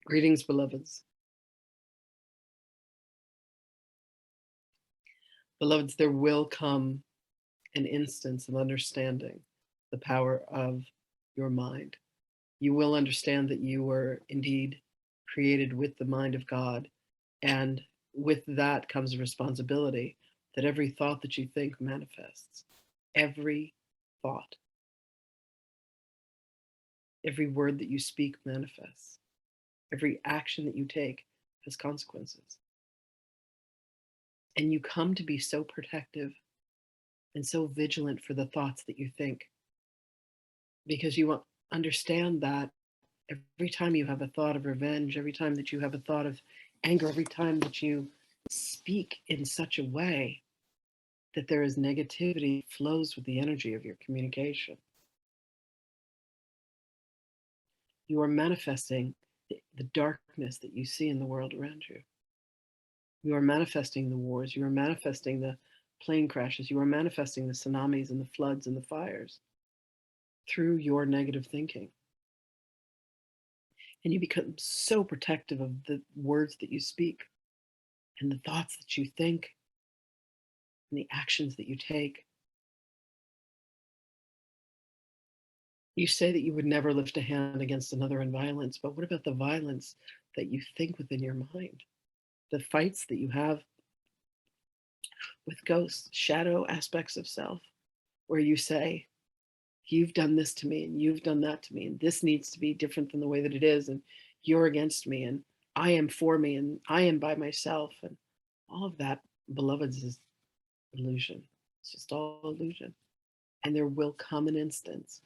Greetings, beloveds. Beloveds, there will come an instance of understanding the power of your mind. You will understand that you were indeed created with the mind of God, and with that comes a responsibility that every thought that you think manifests. Every thought, every word that you speak manifests. Every action that you take has consequences. And you come to be so protective and so vigilant for the thoughts that you think, because you understand that every time you have a thought of revenge, every time that you have a thought of anger, every time that you speak in such a way that there is negativity flows with the energy of your communication, you are manifesting the darkness that you see in the world around you. You are manifesting the wars. You are manifesting the plane crashes. You are manifesting the tsunamis and the floods and the fires through your negative thinking. And you become so protective of the words that you speak and the thoughts that you think and the actions that you take. You say that you would never lift a hand against another in violence, but what about the violence that you think within your mind? The fights that you have with ghosts, shadow aspects of self, where you say, you've done this to me and you've done that to me, and this needs to be different than the way that it is, and you're against me, and I am for me, and I am by myself, and all of that, beloveds, is illusion. It's just all illusion. And there will come an instance,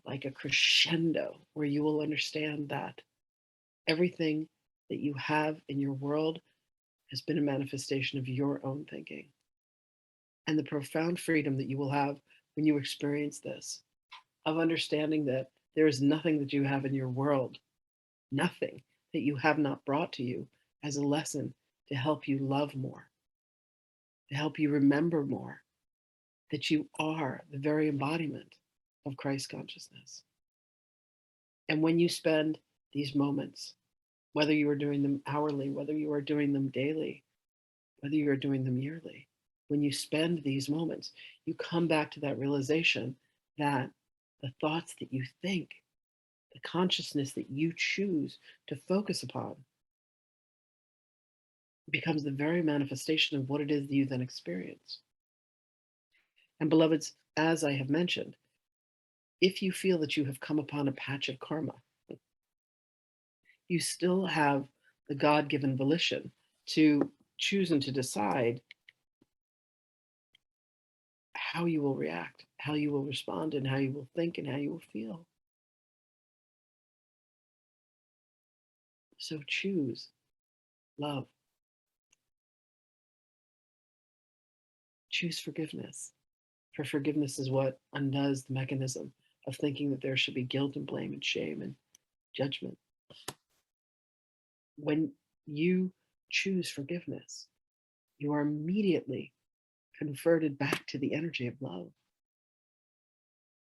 like a crescendo, where you will understand that everything that you have in your world has been a manifestation of your own thinking. And the profound freedom that you will have when you experience this, of understanding that there is nothing that you have in your world, nothing that you have not brought to you as a lesson to help you love more, to help you remember more, that you are the very embodiment of Christ consciousness. And when you spend these moments, whether you are doing them hourly, whether you are doing them daily, whether you are doing them yearly, when you spend these moments, you come back to that realization that the thoughts that you think, the consciousness that you choose to focus upon, becomes the very manifestation of what it is that you then experience. And beloveds, as I have mentioned, if you feel that you have come upon a patch of karma, you still have the God-given volition to choose and to decide how you will react, how you will respond, and how you will think, and how you will feel. So choose love. Choose forgiveness. For forgiveness is what undoes the mechanism of thinking that there should be guilt and blame and shame and judgment. When you choose forgiveness, you are immediately converted back to the energy of love.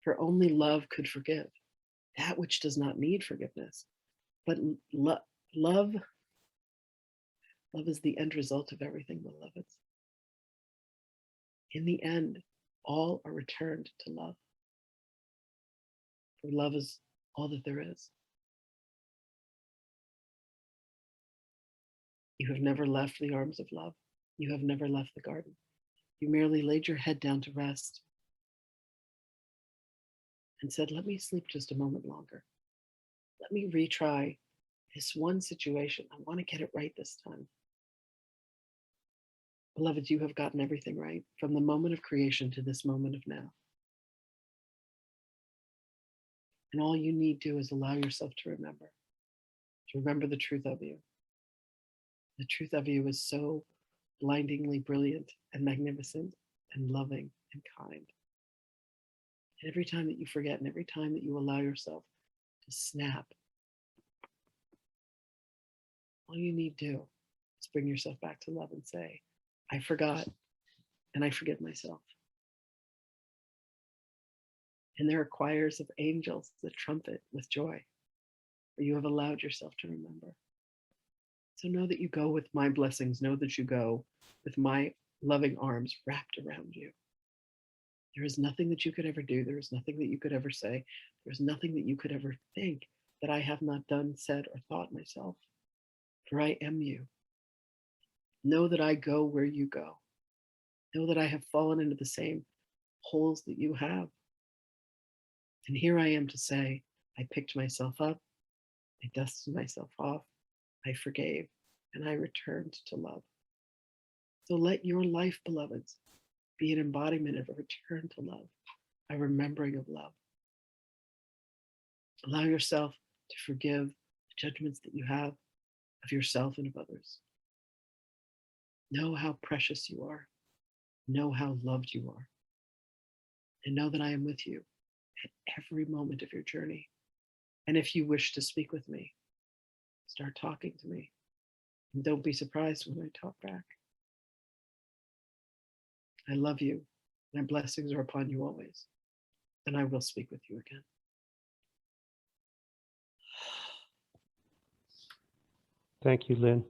For only love could forgive that which does not need forgiveness. But love is the end result of everything, beloveds. In the end, all are returned to love. For love is all that there is. You have never left the arms of love. You have never left the garden. You merely laid your head down to rest and said, let me sleep just a moment longer. Let me retry this one situation. I want to get it right this time. Beloveds, you have gotten everything right from the moment of creation to this moment of now. And all you need to do is allow yourself to remember the truth of you. The truth of you is so blindingly brilliant and magnificent and loving and kind. And every time that you forget, and every time that you allow yourself to snap, all you need to do is bring yourself back to love and say, I forgot, and I forgive myself. And there are choirs of angels that trumpet with joy. or you have allowed yourself to remember. So know that you go with my blessings. Know that you go with my loving arms wrapped around you. There is nothing that you could ever do. There is nothing that you could ever say. There is nothing that you could ever think that I have not done, said, or thought myself. For I am you. Know that I go where you go. Know that I have fallen into the same holes that you have. And here I am to say, I picked myself up, I dusted myself off, I forgave, and I returned to love. So let your life, beloveds, be an embodiment of a return to love, a remembering of love. Allow yourself to forgive the judgments that you have of yourself and of others. Know how precious you are. Know how loved you are. And know that I am with you at every moment of your journey. And if you wish to speak with me, start talking to me. And don't be surprised when I talk back. I love you. My blessings are upon you always. And I will speak with you again. Thank you, Lynn.